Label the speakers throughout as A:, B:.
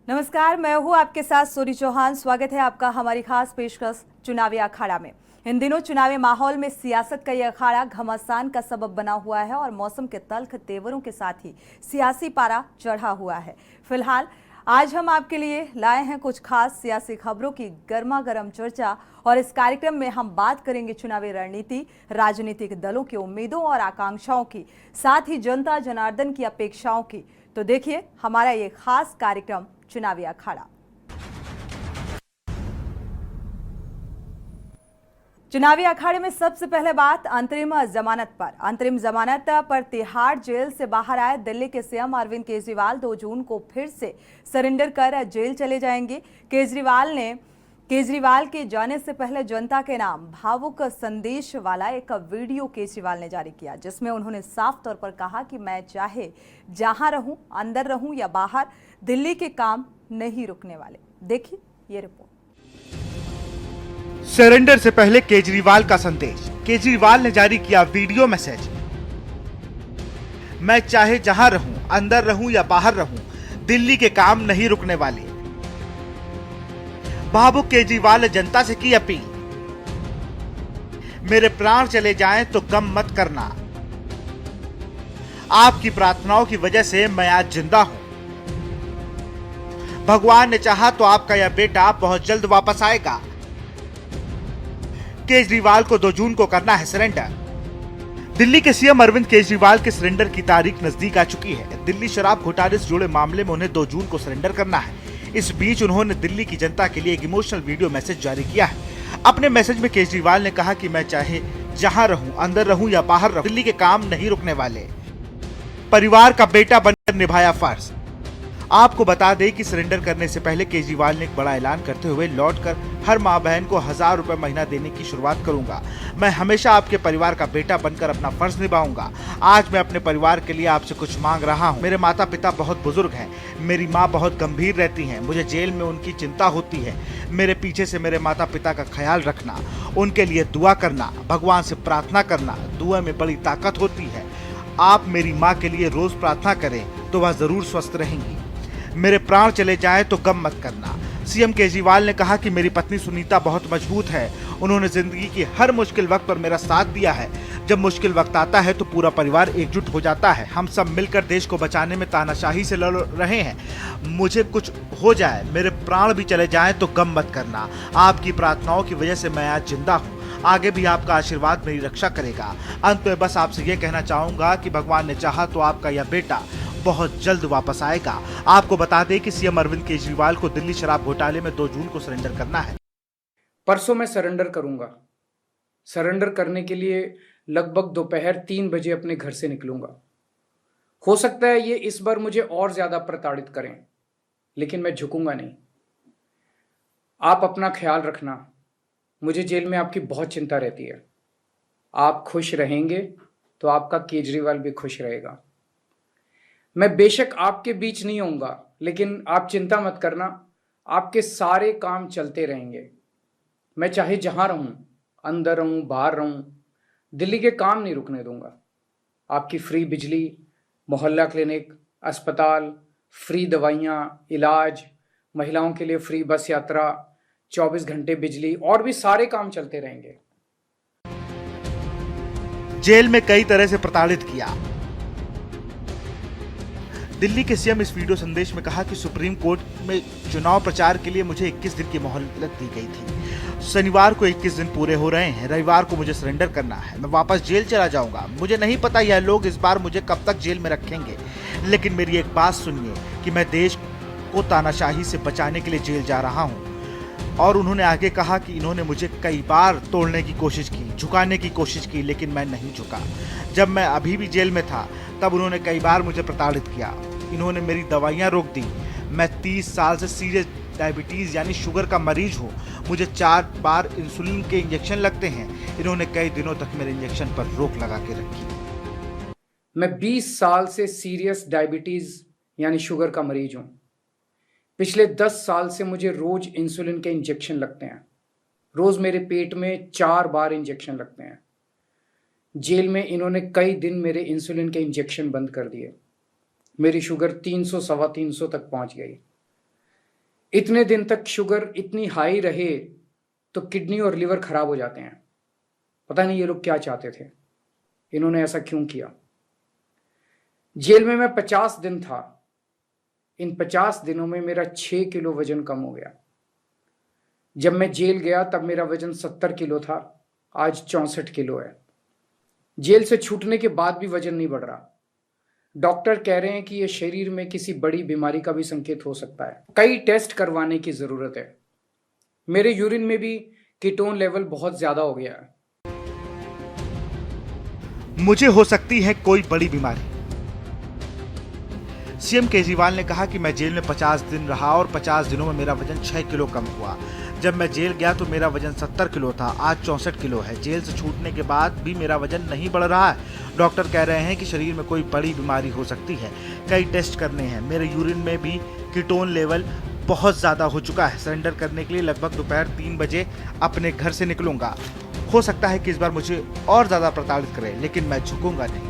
A: नमस्कार, मैं हूं आपके साथ सूरी चौहान। स्वागत है आपका हमारी खास पेशकश चुनावी अखाड़ा में। इन दिनों चुनावी माहौल में सियासत का यह अखाड़ा घमासान का सबब बना हुआ है और मौसम के तल्ख तेवरों के साथ ही सियासी पारा चढ़ा हुआ है। फिलहाल आज हम आपके लिए लाए हैं कुछ खास सियासी खबरों की गर्मा गर्म चर्चा और इस कार्यक्रम में हम बात करेंगे चुनावी रणनीति, राजनीतिक दलों की उम्मीदों और आकांक्षाओं की, साथ ही जनता जनार्दन की अपेक्षाओं की। तो देखिए हमारा ये खास कार्यक्रम चुनावी अखाड़ा। चुनावी अखाड़े में सबसे पहले बात अंतरिम जमानत पर। अंतरिम जमानत पर तिहाड़ जेल से बाहर आए दिल्ली के सीएम अरविंद केजरीवाल 2 जून को फिर से सरेंडर कर जेल चले जाएंगे। केजरीवाल के जाने से पहले जनता के नाम भावुक संदेश वाला एक वीडियो केजरीवाल ने जारी किया, जिसमें उन्होंने साफ तौर पर कहा कि मैं चाहे जहां रहूं, अंदर रहूं या बाहर, दिल्ली के काम नहीं रुकने वाले। देखिए ये रिपोर्ट।
B: सरेंडर से पहले केजरीवाल का संदेश। केजरीवाल ने जारी किया वीडियो मैसेज। मैं चाहे जहां रहूं, अंदर रहूं या बाहर रहूं, दिल्ली के काम नहीं रुकने वाले। भावुक केजरीवाल ने जनता से की अपील। मेरे प्राण चले जाएं तो गम मत करना। आपकी प्रार्थनाओं की वजह से मैं आज जिंदा हूं। भगवान ने चाहा तो आपका यह बेटा बहुत जल्द वापस आएगा। केजरीवाल को 2 जून को करना है सरेंडर। दिल्ली के सीएम अरविंद केजरीवाल के सरेंडर की तारीख नजदीक आ चुकी है। दिल्ली शराब घोटाले से जुड़े मामले में उन्हें 2 जून को सरेंडर करना है। इस बीच उन्होंने दिल्ली की जनता के लिए एक इमोशनल वीडियो मैसेज जारी किया है। अपने मैसेज में केजरीवाल ने कहा कि मैं चाहे जहां रहूं, अंदर रहूं या बाहर रहूं, दिल्ली के काम नहीं रुकने वाले। परिवार का बेटा बनकर निभाया फर्ज। आपको बता दें कि सरेंडर करने से पहले केजरीवाल ने एक बड़ा ऐलान करते हुए लौटकर हर मां बहन को 1000 रुपए महीना देने की शुरुआत करूंगा। मैं हमेशा आपके परिवार का बेटा बनकर अपना फर्ज निभाऊंगा। आज मैं अपने परिवार के लिए आपसे कुछ मांग रहा हूं। मेरे माता पिता बहुत बुजुर्ग हैं। मेरी माँ बहुत गंभीर रहती हैं। मुझे जेल में उनकी चिंता होती है। मेरे पीछे से मेरे माता पिता का ख्याल रखना, उनके लिए दुआ करना, भगवान से प्रार्थना करना। दुआ में बड़ी ताकत होती है। आप मेरी माँ के लिए रोज प्रार्थना करें तो वह जरूर स्वस्थ रहेंगी। मेरे प्राण चले जाएं तो गम मत करना। सीएम केजरीवाल ने कहा कि मेरी पत्नी सुनीता बहुत मजबूत है। उन्होंने जिंदगी की हर मुश्किल वक्त पर मेरा साथ दिया है। जब मुश्किल वक्त आता है तो पूरा परिवार एकजुट हो जाता है। हम सब मिलकर देश को बचाने में तानाशाही से लड़ रहे हैं। मुझे कुछ हो जाए, मेरे प्राण भी चले जाएं तो गम मत करना। आपकी प्रार्थनाओं की वजह से मैं आज जिंदा हूँ। आगे भी आपका आशीर्वाद मेरी रक्षा करेगा। अंत में बस आपसे ये कहना चाहूंगा कि भगवान ने चाहा तो आपका यह बेटा बहुत जल्द वापस आएगा। आपको बता दें कि सीएम अरविंद केजरीवाल को दिल्ली शराब घोटाले में 2 जून को सरेंडर करना है।
C: परसों मैं सरेंडर करूंगा। सरेंडर करने के लिए लगभग दोपहर 3 बजे अपने घर से निकलूंगा। हो सकता है ये इस बार मुझे और ज्यादा प्रताड़ित करें, लेकिन मैं झुकूंगा नहीं। आप अपना ख्याल रखना। मुझे जेल में आपकी बहुत चिंता रहती है। आप खुश रहेंगे तो आपका केजरीवाल भी खुश रहेगा। मैं बेशक आपके बीच नहीं होऊंगा, लेकिन आप चिंता मत करना, आपके सारे काम चलते रहेंगे। मैं चाहे जहां रहूं, अंदर रहूं, बाहर रहूं, दिल्ली के काम नहीं रुकने दूंगा। आपकी फ्री बिजली, मोहल्ला क्लिनिक, अस्पताल, फ्री दवाइयां, इलाज, महिलाओं के लिए फ्री बस यात्रा, 24 घंटे बिजली और भी सारे काम चलते रहेंगे।
B: जेल में कई तरह से प्रताड़ित किया। दिल्ली के सीएम इस वीडियो संदेश में कहा कि सुप्रीम कोर्ट में चुनाव प्रचार के लिए मुझे 21 दिन की मोहलत दी गई थी। शनिवार को 21 दिन पूरे हो रहे हैं। रविवार को मुझे सरेंडर करना है। मैं वापस जेल चला जाऊंगा। मुझे नहीं पता यह लोग इस बार मुझे कब तक जेल में रखेंगे, लेकिन मेरी एक बात सुनिए कि मैं देश को तानाशाही से बचाने के लिए जेल जा रहा हूँ। और उन्होंने आगे कहा कि इन्होंने मुझे कई बार तोड़ने की कोशिश की, झुकाने की कोशिश की, लेकिन मैं नहीं झुका। जब मैं अभी भी जेल में था तब उन्होंने कई बार मुझे प्रताड़ित किया। इन्होंने मेरी दवाइयां रोक दी। मैं 30 साल से सीरियस डायबिटीज यानी शुगर का मरीज हूँ। मुझे 4 बार इंसुलिन के इंजेक्शन लगते हैं। इन्होंने कई दिनों तक मेरे इंजेक्शन पर रोक लगा के रखी।
C: मैं 20 साल से सीरियस डायबिटीज यानी शुगर का मरीज हूं। पिछले 10 साल से मुझे रोज इंसुलिन के इंजेक्शन लगते हैं। रोज मेरे पेट में 4 बार इंजेक्शन लगते हैं। जेल में इन्होंने कई दिन मेरे इंसुलिन के इंजेक्शन बंद कर दिए। मेरी शुगर 300 सवा 300 तक पहुंच गई। इतने दिन तक शुगर इतनी हाई रहे तो किडनी और लिवर खराब हो जाते हैं। पता नहीं ये लोग क्या चाहते थे, इन्होंने ऐसा क्यों किया। जेल में मैं 50 दिन था। इन 50 दिनों में मेरा 6 किलो वजन कम हो गया। जब मैं जेल गया तब मेरा वजन 70 किलो था, आज 64 किलो है। जेल से छूटने के बाद भी वजन नहीं बढ़ रहा। डॉक्टर कह रहे हैं कि यह शरीर में किसी बड़ी बीमारी का भी संकेत हो सकता है। कई टेस्ट करवाने की जरूरत है। मेरे यूरिन में भी कीटोन लेवल बहुत ज्यादा हो गया है।
B: मुझे हो सकती है कोई बड़ी बीमारी। सीएम केजरीवाल ने कहा कि मैं जेल में 50 दिन रहा और 50 दिनों में मेरा वजन 6 किलो कम हुआ। जब मैं जेल गया तो मेरा वजन 70 किलो था, आज 64 किलो है। जेल से छूटने के बाद भी मेरा वजन नहीं बढ़ रहा है। डॉक्टर कह रहे हैं कि शरीर में कोई बड़ी बीमारी हो सकती है। कई टेस्ट करने हैं। मेरे यूरिन में भी कीटोन लेवल बहुत ज़्यादा हो चुका है। सरेंडर करने के लिए लगभग दोपहर 3 बजे अपने घर से निकलूंगा। हो सकता है कि इस बार मुझे और ज़्यादा प्रताड़ित करें, लेकिन मैं झुकूंगा नहीं।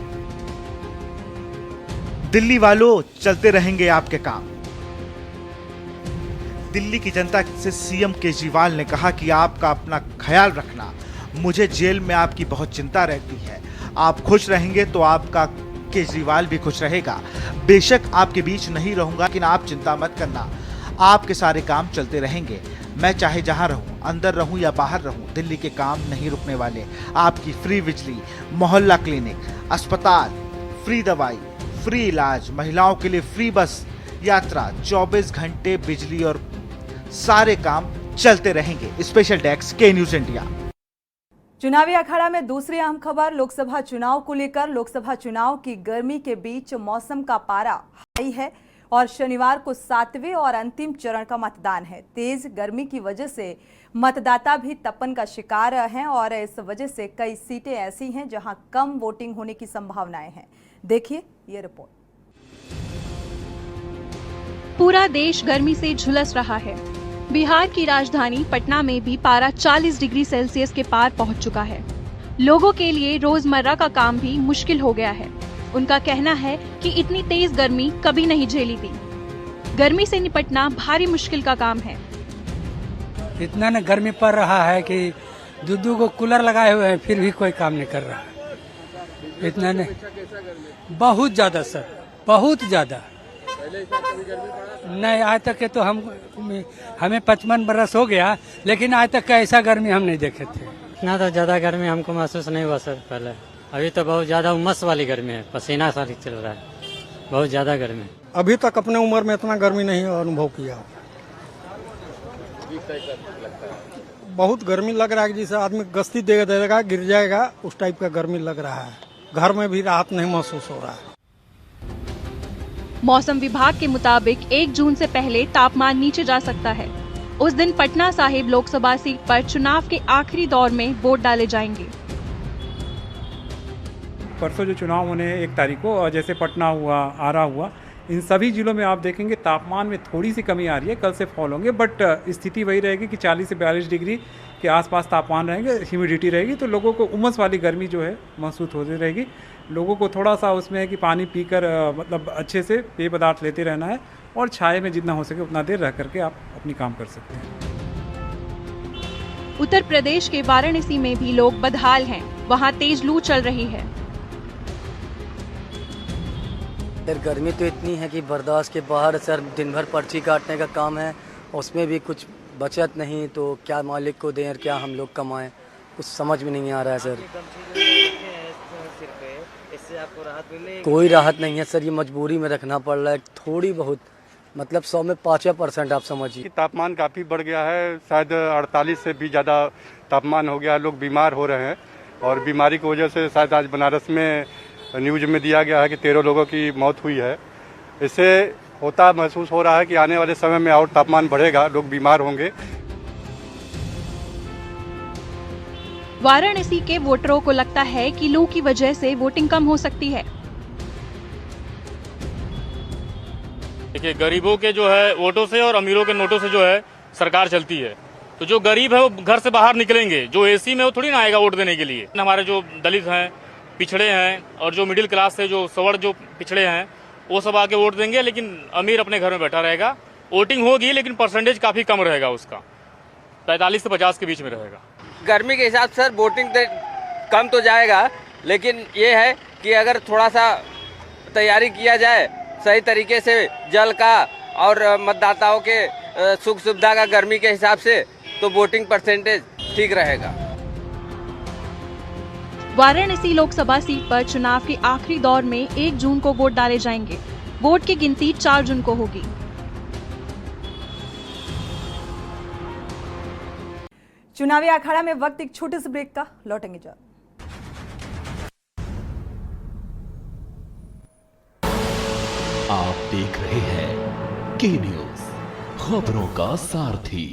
B: दिल्ली वालों, चलते रहेंगे आपके काम। दिल्ली की जनता से सीएम केजरीवाल ने कहा कि आपका अपना ख्याल रखना। मुझे जेल में आपकी बहुत चिंता रहती है। आप खुश रहेंगे तो आपका केजरीवाल भी खुश रहेगा। बेशक आपके बीच नहीं रहूंगा, लेकिन आप चिंता मत करना, आपके सारे काम चलते रहेंगे। मैं चाहे जहां रहूं, अंदर रहूं या बाहर रहूं, दिल्ली के काम नहीं रुकने वाले। आपकी फ्री बिजली, मोहल्ला क्लिनिक, अस्पताल, फ्री दवाई, फ्री इलाज, महिलाओं के लिए फ्री बस यात्रा, 24 घंटे बिजली और सारे काम चलते रहेंगे। स्पेशल डेस्क के न्यूज इंडिया।
A: चुनावी अखाड़ा में दूसरी अहम खबर लोकसभा चुनाव को लेकर। लोकसभा चुनाव की गर्मी के बीच मौसम का पारा हाई है और शनिवार को 7वें और अंतिम चरण का मतदान है। तेज गर्मी की वजह से मतदाता भी तपन का शिकार हैं और इस वजह से कई सीटें ऐसी हैं जहां कम वोटिंग होने की संभावनाएं हैं। देखिए ये रिपोर्ट।
D: पूरा देश गर्मी से झुलस रहा है। बिहार की राजधानी पटना में भी पारा 40 डिग्री सेल्सियस के पार पहुंच चुका है। लोगों के लिए रोजमर्रा का काम भी मुश्किल हो गया है। उनका कहना है कि इतनी तेज गर्मी कभी नहीं झेली थी। गर्मी से निपटना भारी मुश्किल का काम है।
E: इतना न गर्मी पड़ रहा है कि दो को कूलर लगाए हुए हैं, फिर भी कोई काम नहीं कर रहा है। इतना नहीं, बहुत ज्यादा सर, बहुत ज्यादा। नहीं, आज तक के तो हमें 55 बरस हो गया, लेकिन आज तक का ऐसा गर्मी हम नहीं देखे थे।
F: इतना तो ज्यादा गर्मी हमको महसूस नहीं हुआ सर पहले। अभी तो बहुत ज्यादा उमस वाली गर्मी है, पसीना सारी चल रहा है, बहुत ज्यादा गर्मी।
G: अभी तक अपने उम्र में इतना गर्मी नहीं अनुभव किया। बहुत गर्मी लग रहा है, जैसे आदमी गश्ती दे देगा गिर जाएगा, उस टाइप का गर्मी लग रहा है। घर में भी राहत नहीं महसूस हो रहा है।
D: मौसम विभाग के मुताबिक 1 जून से पहले तापमान नीचे जा सकता है। उस दिन पटना साहिब लोकसभा सीट पर चुनाव के आखिरी दौर में वोट डाले जाएंगे।
H: परसों जो चुनाव होने हैं 1 तारीख को, और जैसे पटना हुआ, आरा हुआ, इन सभी जिलों में आप देखेंगे तापमान में थोड़ी सी कमी आ रही है। कल से फॉल होंगे, बट स्थिति वही रहेगी कि 40 से 42 डिग्री के आसपास तापमान रहेंगे, ह्यूमिडिटी रहेगी, तो लोगों को उमस वाली गर्मी जो है महसूस होती रहेगी। लोगों को थोड़ा सा उसमें है कि पानी पीकर मतलब अच्छे से पेय पदार्थ लेते रहना है, और छाये में जितना हो सके उतना देर रह करके आप अपनी काम कर सकते हैं।
D: उत्तर प्रदेश के वाराणसी में भी लोग बदहाल हैं। वहां तेज लू चल रही है।
I: सर गर्मी तो इतनी है कि बर्दाश्त के बाहर। सर दिन भर पर्ची काटने का काम है, उसमें भी कुछ बचत नहीं, तो क्या मालिक को दें और क्या हम लोग कमाएं, कुछ समझ में नहीं आ रहा है सर। इससे आपको राहत मिलेगी? कोई राहत नहीं है सर, ये मजबूरी में रखना पड़ रहा है थोड़ी बहुत, मतलब 100 में 5% आप समझिए।
J: तापमान काफ़ी बढ़ गया है, शायद 48 से भी ज़्यादा तापमान हो गया है। लोग बीमार हो रहे हैं, और बीमारी की वजह से शायद आज बनारस में न्यूज़ में दिया गया है कि 13 लोगों की मौत हुई है। इससे होता महसूस हो रहा है कि आने वाले समय में और तापमान बढ़ेगा, लोग बीमार होंगे।
D: वाराणसी के वोटरों को लगता है कि लू की वजह से वोटिंग कम हो सकती है।
K: देखिए, गरीबों के जो है वोटों से और अमीरों के नोटों से जो है सरकार चलती है। तो जो गरीब है वो घर से बाहर निकलेंगे, जो एसी में वो थोड़ी ना आएगा वोट देने के लिए। हमारे जो दलित हैं, पिछड़े हैं, और जो मिडिल क्लास से जो सवर्ण जो पिछड़े हैं, वो सब आके वोट देंगे, लेकिन अमीर अपने घर में बैठा रहेगा वोटिंग होगी लेकिन परसेंटेज काफ़ी कम रहेगा उसका, 45 से 50 के बीच में रहेगा।
L: गर्मी के हिसाब से सर वोटिंग कम तो जाएगा, लेकिन ये है कि अगर थोड़ा सा तैयारी किया जाए सही तरीके से जल का और मतदाताओं के सुख सुविधा का गर्मी के हिसाब से, तो वोटिंग परसेंटेज ठीक रहेगा।
D: वाराणसी लोकसभा सीट पर चुनाव के आखिरी दौर में 1 जून को वोट डाले जाएंगे। वोट की गिनती 4 जून को होगी।
A: चुनावी अखाड़ा में वक्त एक छोटे से ब्रेक का, लौटेंगे जल्द।
M: आप देख रहे हैं के न्यूज, खबरों का सारथी।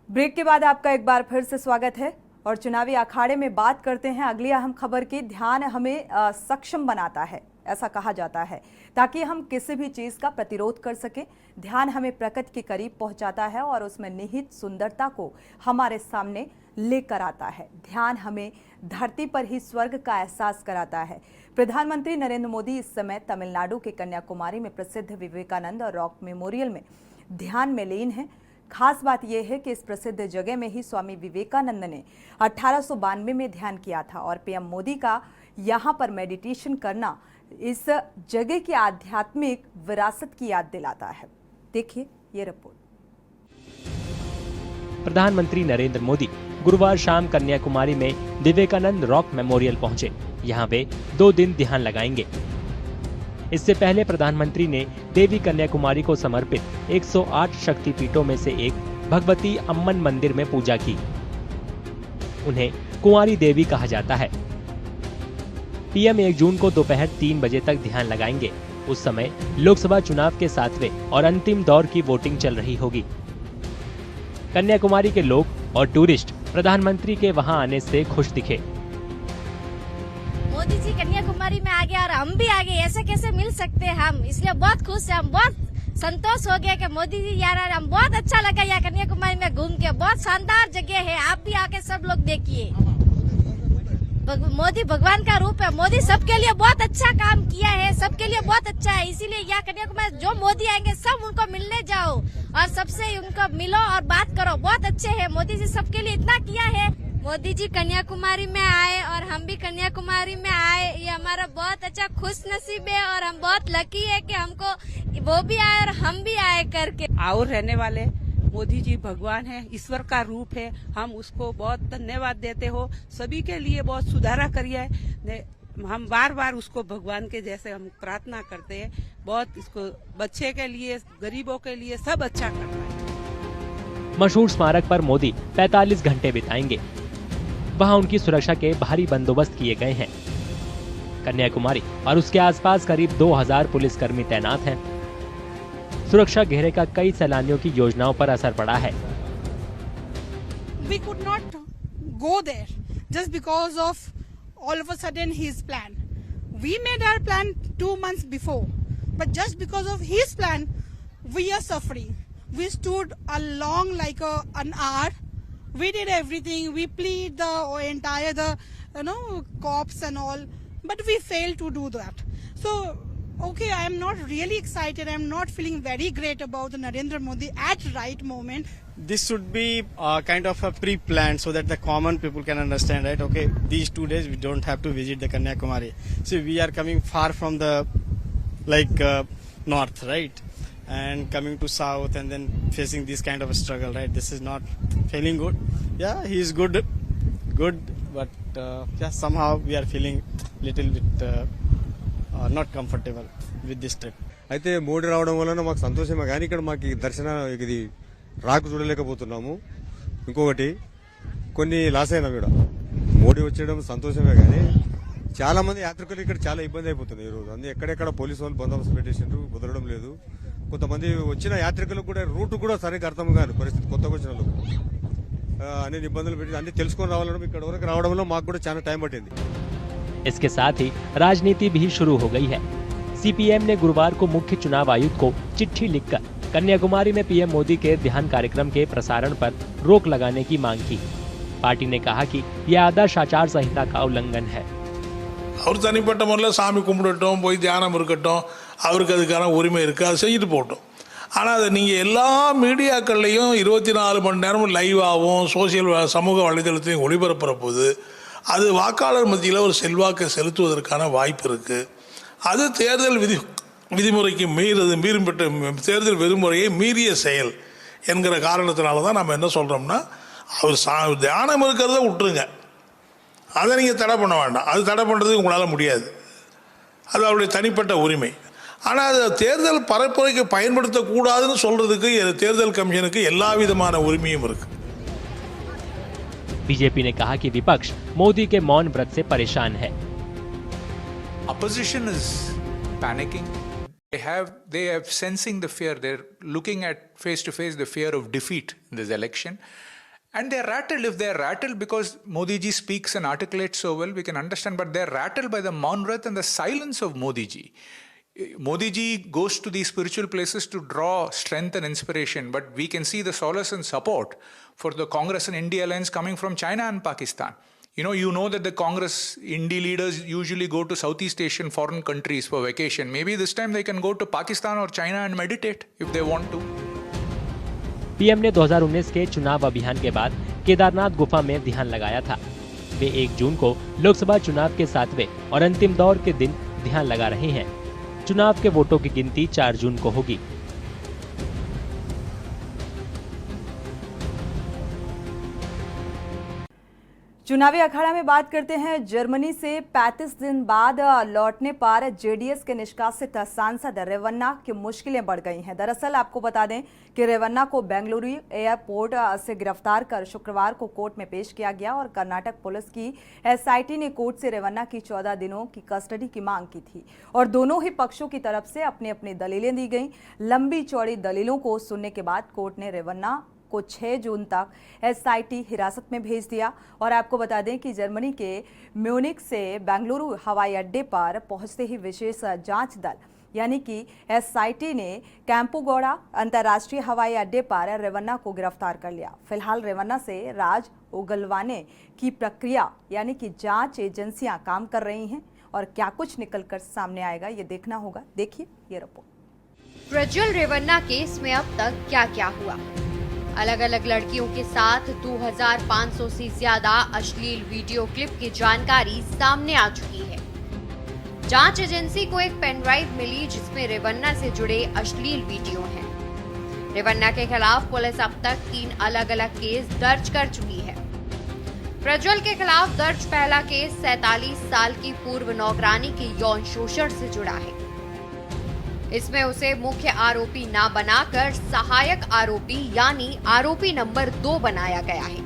A: ब्रेक के बाद आपका एक बार फिर से स्वागत है और चुनावी अखाड़े में बात करते हैं अगली अहम खबर की। ध्यान हमें सक्षम बनाता है, ऐसा कहा जाता है, ताकि हम किसी भी चीज का प्रतिरोध कर सके। ध्यान हमें प्रकृति के करीब पहुंचाता है और उसमें निहित सुंदरता को हमारे सामने लेकर आता है। ध्यान हमें धरती पर ही स्वर्ग का एहसास कराता है। प्रधानमंत्री नरेंद्र मोदी इस समय तमिलनाडु के कन्याकुमारी में प्रसिद्ध विवेकानंद और रॉक मेमोरियल में ध्यान में लीन है। खास बात यह है कि इस प्रसिद्ध जगह में ही स्वामी विवेकानंद ने 1892 में ध्यान किया था और पीएम मोदी का यहाँ पर मेडिटेशन करना इस जगह की आध्यात्मिक विरासत की याद दिलाता है। देखिए ये रिपोर्ट।
N: प्रधानमंत्री नरेंद्र मोदी गुरुवार शाम कन्याकुमारी में विवेकानंद रॉक मेमोरियल पहुंचे। यहां वे 2 दिन ध्यान लगाएंगे। इससे पहले प्रधानमंत्री ने देवी कन्याकुमारी को समर्पित 108 शक्तिपीठों में से एक भगवती अम्मन मंदिर में पूजा की। उन्हें कुंवारी देवी कहा जाता है। पीएम 1 जून को दोपहर 3 बजे तक ध्यान लगाएंगे। उस समय लोकसभा चुनाव के 7वें और अंतिम दौर की वोटिंग चल रही होगी। कन्याकुमारी के लोग और टूरिस्ट प्रधानमंत्री के वहां आने से खुश दिखे।
O: मोदी जी कन्याकुमारी में आ गए और हम भी आ गए, ऐसे कैसे मिल सकते हैं हम, इसलिए बहुत खुश है। हम बहुत संतोष हो गया कि मोदी जी यार, हम बहुत अच्छा लगा यहाँ कन्याकुमारी में घूम के। बहुत शानदार जगह है, आप भी आके सब लोग देखिए। मोदी भगवान का रूप है। मोदी सबके लिए बहुत अच्छा काम किया है, सबके लिए बहुत अच्छा है। इसीलिए यहाँ कन्याकुमारी जो मोदी आएंगे सब उनको मिलने जाओ और सबसे उनको मिलो और बात करो। बहुत अच्छे हैं मोदी जी, सबके लिए इतना किया है। मोदी जी कन्याकुमारी में आए और हम भी कन्याकुमारी में आए, ये हमारा बहुत अच्छा खुश नसीब है और हम बहुत लकी है कि हमको वो भी आए और हम भी आए करके।
P: और रहने वाले मोदी जी भगवान है, ईश्वर का रूप है, हम उसको बहुत धन्यवाद देते हो। सभी के लिए बहुत सुधारा करिए। हम बार बार उसको भगवान के जैसे हम प्रार्थना करते हैं। बहुत इसको बच्चे के लिए, गरीबों के लिए सब अच्छा करना है।
N: मशहूर स्मारक पर मोदी 45 घंटे बिताएंगे। वहां उनकी सुरक्षा के भारी बंदोबस्त किए गए हैं। कन्याकुमारी और उसके आसपास करीब 2000 पुलिसकर्मी तैनात हैं। सुरक्षा घेरे का कई सैलानियों की योजनाओं पर असर पड़ा है।
Q: We could not go there just because of all of a sudden his plan. We made our plan 2 months before, but just because of his plan, we are suffering. We stood along like an hour. We did everything. We plead the entire cops and all, but we failed to do that. So. Okay, I am not really excited. I am not feeling very great about the Narendra Modi at right moment.
R: This should be kind of a pre-planned so that the common people can understand, right? Okay, these 2 days we don't have to visit the Kanyakumari. So we are coming far from the north, right? And coming to south and then facing this kind of a struggle, right? This is not feeling good. Yeah, he is good, but somehow we are feeling little bit not comfortable with this trip.
S: అయితే మోడీ రావడం వలన మాకు సంతోషమే, కానీ ఇక్కడ మాకు దర్శన ఇది రాకు చూడలేకపోతున్నాము. ఇంకొకటి కొన్ని లాస్ అయినా కూడా మోడీ వచ్చేయడం సంతోషమే, కానీ చాలా మంది యాత్రికులు ఇక్కడ చాలా ఇబ్బంది అయిపోతుంది ఈ రోజు. అందుకే ఎక్కడెక్కడ పోలీసు వాళ్ళు బందోబస్తు పెట్టేసిండ్రు, కుదరడం లేదు. కొంతమంది వచ్చిన యాత్రికులకు కూడా రూట్ కూడా సరిగ్గా అర్థం కాని పరిస్థితి, కొత్తగా వచ్చిన వాళ్ళకు అన్ని ఇబ్బందులు పెట్టి అన్ని తెలుసుకొని రావాలని ఇక్కడ వరకు రావడంలో మాకు కూడా చాలా టైం పట్టింది.
N: इसके साथ ही राजनीति भी शुरू हो गई है। सीपीएम ने गुरुवार को मुख्य चुनाव आयुक्त को चिट्ठी लिखकर कन्याकुमारी में पीएम मोदी के ध्यान कार्यक्रम के प्रसारण पर रोक लगाने की मांग की। पार्टी ने कहा कि यह आदर्श आचार संहिता का उल्लंघन है।
T: அவர் தனிப்பட்ட முறையில் சாமி கும்பிடட்டும், போய் தியானம் இருக்கட்டும், அவருக்கு அதுக்கான உரிமை இருக்குது, அதை செஞ்சுட்டு போகட்டும். ஆனால் அதை நீங்கள் எல்லா மீடியாக்கள்லையும் 24 மணி நேரமும் லைவாகவும் சமூக வலைதளத்தையும் ஒளிபரப்புற போது அது வாக்காளர் மத்தியில் ஒரு செல்வாக்கை செலுத்துவதற்கான வாய்ப்பு இருக்குது. அது தேர்தல் விதிமுறைக்கு தேர்தல் விதிமுறையை மீறிய செயல் என்கிற காரணத்தினால தான் நம்ம என்ன சொல்கிறோம்னா, அவர் தியானம் இருக்கிறத விட்டுருங்க, அதை நீங்கள் தடை பண்ண வேண்டாம். அது தடை பண்ணுறதுக்கு உங்களால் முடியாது, அது அவருடைய தனிப்பட்ட உரிமை. ஆனால் அதை தேர்தல் பரப்புரைக்கு பயன்படுத்தக்கூடாதுன்னு சொல்கிறதுக்கு தேர்தல் கமிஷனுக்கு எல்லா விதமான உரிமையும் இருக்குது.
N: बीजेपी ने कहा कि विपक्ष मोदी के मौन व्रत से परेशान है.
U: Opposition is panicking. They have sensing the fear. They're looking at face to face the fear of defeat in this election. And they're rattled. If they're rattled because Modi ji speaks and articulates so well, we can understand. But they're rattled by the Maun Vrat and the silence of Modi ji. Modi ji goes to these spiritual places to draw strength and inspiration. But we can see the solace and support for the Congress and India alliance coming from China and Pakistan. You know that the Congress Indie leaders usually go to Southeast Asian foreign countries for vacation. Maybe this time they can go to Pakistan or China and meditate if they want to.
N: PM ने 2019 के चुनाव अभियान के बाद केदारनाथ गुफा में ध्यान लगाया था. वे 1 जून को लोकसभा चुनाव के 7वें और अंतिम दौर के दिन ध्यान लगा रहे हैं. चुनाव के वोटों की गिनती 4 जून को होगी.
A: चुनावी अखाड़ा में बात करते हैं. जर्मनी से 35 दिन बाद लौटने पर जेडीएस के निष्कासित सांसद रेवन्ना की मुश्किलें बढ़ गई हैं. दरअसल आपको बता दें कि रेवन्ना को बेंगलुरु एयरपोर्ट से गिरफ्तार कर शुक्रवार को कोर्ट में पेश किया गया और कर्नाटक पुलिस की एसआईटी ने कोर्ट से रेवन्ना की 14 दिनों की कस्टडी की मांग की थी और दोनों ही पक्षों की तरफ से अपनी अपनी दलीलें दी गईं. लंबी चौड़ी दलीलों को सुनने के बाद कोर्ट ने रेवन्ना को 6 जून तक एसआईटी हिरासत में भेज दिया. और आपको बता दें कि जर्मनी के म्यूनिख से बेंगलुरु हवाई अड्डे पर पहुंचते ही विशेष जांच दल यानी कि एसआईटी ने कैंपूगौड़ा अंतर्राष्ट्रीय हवाई अड्डे पर रेवन्ना को गिरफ्तार कर लिया. फिलहाल रेवन्ना से राज उगलवाने की प्रक्रिया यानी कि जांच एजेंसियां काम कर रही हैं और क्या कुछ निकलकर सामने आएगा ये देखना होगा. देखिए ये रिपोर्ट.
V: प्रज्वल रेवन्ना केस में अब तक क्या क्या हुआ. अलग अलग लड़कियों के साथ 2500 से ज्यादा अश्लील वीडियो क्लिप की जानकारी सामने आ चुकी है. जांच एजेंसी को एक पेन ड्राइव मिली जिसमें रेवन्ना से जुड़े अश्लील वीडियो हैं. रेवन्ना के खिलाफ पुलिस अब तक 3 अलग अलग केस दर्ज कर चुकी है. प्रज्वल के खिलाफ दर्ज पहला केस 47 साल की पूर्व नौकरानी के यौन शोषण से जुड़ा है. इसमें उसे मुख्य आरोपी न बनाकर सहायक आरोपी यानी आरोपी नंबर 2 बनाया गया है.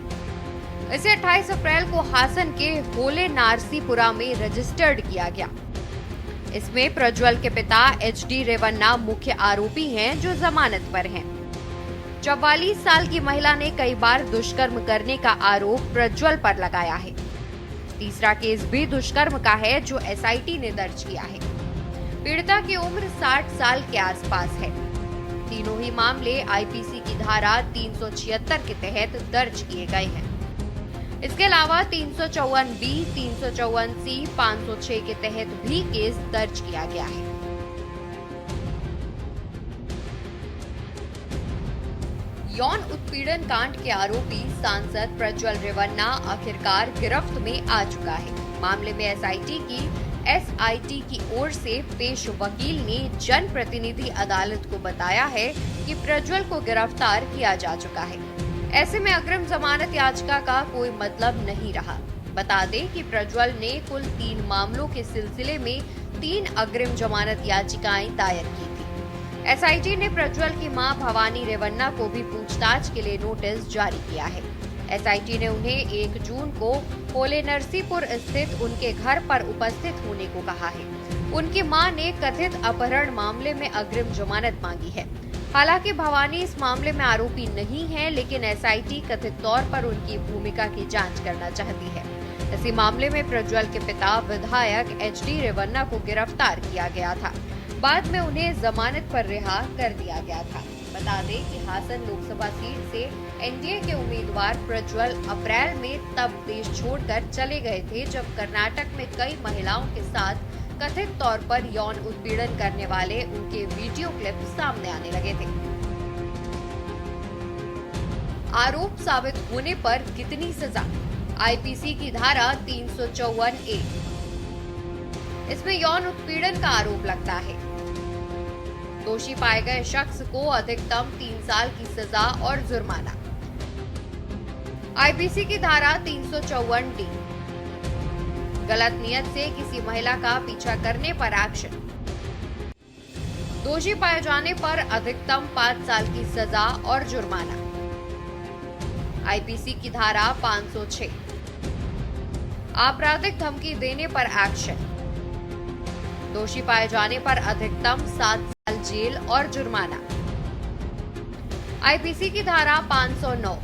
V: इसे 28 अप्रैल को हासन के होले नारसीपुरा में रजिस्टर्ड किया गया. इसमें प्रज्वल के पिता एचडी रेवन्ना मुख्य आरोपी हैं जो जमानत पर हैं. 44 साल की महिला ने कई बार दुष्कर्म करने का आरोप प्रज्वल पर लगाया है. तीसरा केस भी दुष्कर्म का है जो एसआईटी ने दर्ज किया है. पीड़िता की उम्र 60 साल के आसपास है. तीनों ही मामले आईपीसी की धारा 376 के तहत दर्ज किए गए हैं. इसके अलावा 354B, 354C, 506 के तहत भी केस दर्ज किया गया है. यौन उत्पीड़न कांड के आरोपी सांसद प्रज्वल रेवन्ना आखिरकार गिरफ्त में आ चुका है. मामले में एसआईटी की ओर से पेश वकील ने जनप्रतिनिधि अदालत को बताया है कि प्रज्वल को गिरफ्तार किया जा चुका है. ऐसे में अग्रिम जमानत याचिका का कोई मतलब नहीं रहा. बता दें कि प्रज्वल ने कुल 3 मामलों के सिलसिले में 3 अग्रिम जमानत याचिकाएं दायर की थी. एसआईटी ने प्रज्वल की मां भवानी रेवन्ना को भी पूछताछ के लिए नोटिस जारी किया है. एसआईटी ने उन्हें 1 जून को होले नरसीपुर स्थित उनके घर पर उपस्थित होने को कहा है. उनकी मां ने कथित अपहरण मामले में अग्रिम जमानत मांगी है. हालांकि भवानी इस मामले में आरोपी नहीं है, लेकिन एसआईटी कथित तौर पर उनकी भूमिका की जांच करना चाहती है. इसी मामले में प्रज्वल के पिता विधायक एचडी रेवन्ना को गिरफ्तार किया गया था. बाद में उन्हें जमानत पर रिहा कर दिया गया था. बता दें कि हासन लोकसभा सीट से एनडीए के उम्मीदवार प्रज्वल अप्रैल में तब देश छोड़कर चले गए थे जब कर्नाटक में कई महिलाओं के साथ कथित तौर पर यौन उत्पीड़न करने वाले उनके वीडियो क्लिप सामने आने लगे थे। आरोप साबित होने पर कितनी सजा? आईपीसी की धारा 354A। इसमें यौन उत्पीड़न का आरोप लगता है। दोषी पाए गए शख्स को अधिकतम 3 साल की सजा और जुर्माना। आईपीसी की धारा 354D। गलत नियत से किसी महिला का पीछा करने पर एक्शन। दोषी पाए जाने पर अधिकतम 5 साल की सजा और जुर्माना। आईपीसी की धारा 506। आपराधिक धमकी देने पर एक्शन। दोषी पाए जाने पर अधिकतम 7 साल जेल और जुर्माना। आईपीसी की धारा 509।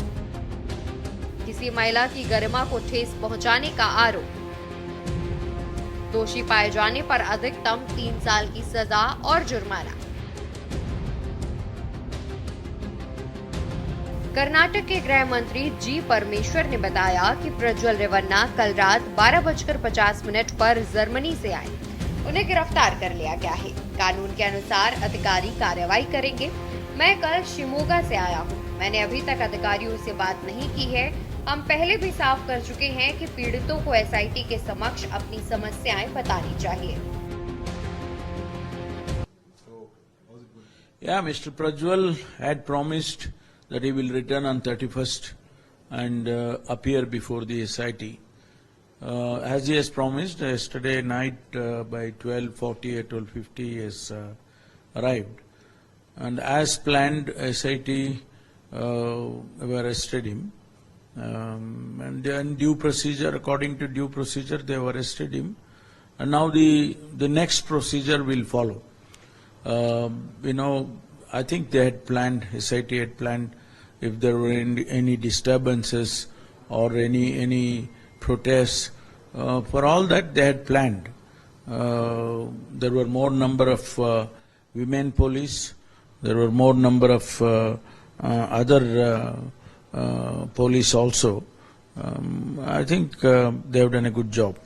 V: किसी महिला की गरिमा को ठेस पहुंचाने का आरोप। दोषी पाए जाने पर अधिकतम 3 साल की सजा और जुर्माना। कर्नाटक के गृह मंत्री जी परमेश्वर ने बताया कि प्रज्वल रेवन्ना कल रात 12:50 पर जर्मनी से आए। उन्हें गिरफ्तार कर लिया गया है। कानून के अनुसार अधिकारी कार्रवाई करेंगे। मैं कल शिमोगा से आया हूं। मैंने अभी तक अधिकारियों से बात नहीं की है। हम पहले भी साफ कर चुके हैं कि पीड़ितों को एसआईटी के समक्ष अपनी समस्याएं बतानी चाहिए।
B: Yeah, Mr. Prajwal had promised that he will return on 31st and appear before the SIT. As he has promised, yesterday night by 12:40 or 12:50 he has arrived. And as planned, SIT arrested him. And then due procedure, according to due procedure, they have arrested him. And now the next procedure will follow. I think they had planned, SIT had planned if there were any disturbances or any protests. For all that they had planned. There were more number of women police. There were more number of other police also. I think they have done a good job.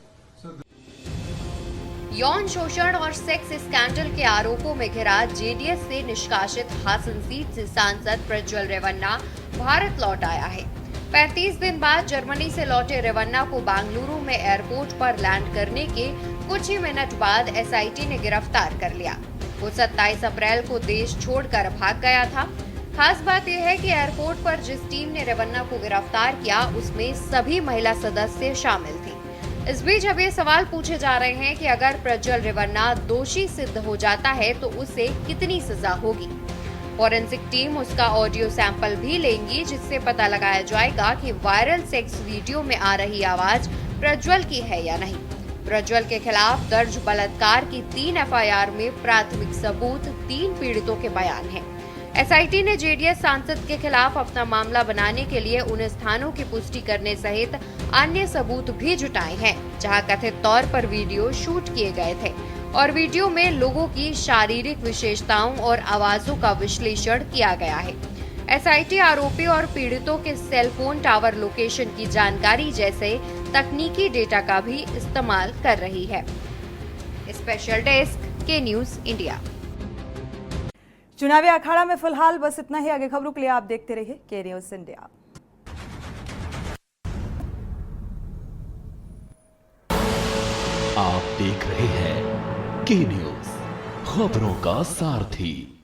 V: यौन शोषण और sex scandal के आरोपों में घिरा JDS से निष्कासित Haasan seat से सांसद प्रज्वल रेवन्ना भारत लौट आया है। 35 दिन बाद जर्मनी से लौटे रेवन्ना को बेंगलुरु में एयरपोर्ट पर लैंड करने के कुछ ही मिनट बाद एसआईटी ने गिरफ्तार कर लिया। वो 27 अप्रैल को देश छोड़कर भाग गया था। खास बात यह है कि एयरपोर्ट पर जिस टीम ने रेवन्ना को गिरफ्तार किया उसमें सभी महिला सदस्य शामिल थी। इस बीच अब ये सवाल पूछे जा रहे हैं कि अगर प्रज्वल रेवन्ना दोषी सिद्ध हो जाता है तो उसे कितनी सजा होगी। फॉरेंसिक टीम उसका ऑडियो सैंपल भी लेंगी जिससे पता लगाया जाएगा कि वायरल सेक्स वीडियो में आ रही आवाज प्रज्वल की है या नहीं। प्रज्वल के खिलाफ दर्ज बलात्कार की 3 एफआईआर में प्राथमिक सबूत 3 पीड़ितों के बयान हैं। एसआईटी ने जेडीएस सांसद के खिलाफ अपना मामला बनाने के लिए उन स्थानों की पुष्टि करने सहित अन्य सबूत भी जुटाए हैं जहां कथित तौर पर वीडियो शूट किए गए थे और वीडियो में लोगों की शारीरिक विशेषताओं और आवाजों का विश्लेषण किया गया है। एसआईटी आरोपी और पीड़ितों के सेल फोन टावर लोकेशन की जानकारी जैसे तकनीकी डेटा का भी इस्तेमाल कर रही है। स्पेशल डेस्क के न्यूज इंडिया।
A: चुनावी अखाड़ा में फिलहाल बस इतना ही। आगे खबरों के लिए आप देखते रहिए के न्यूज इंडिया।
M: आप देख रहे हैं के न्यूज, खबरों का सारथी।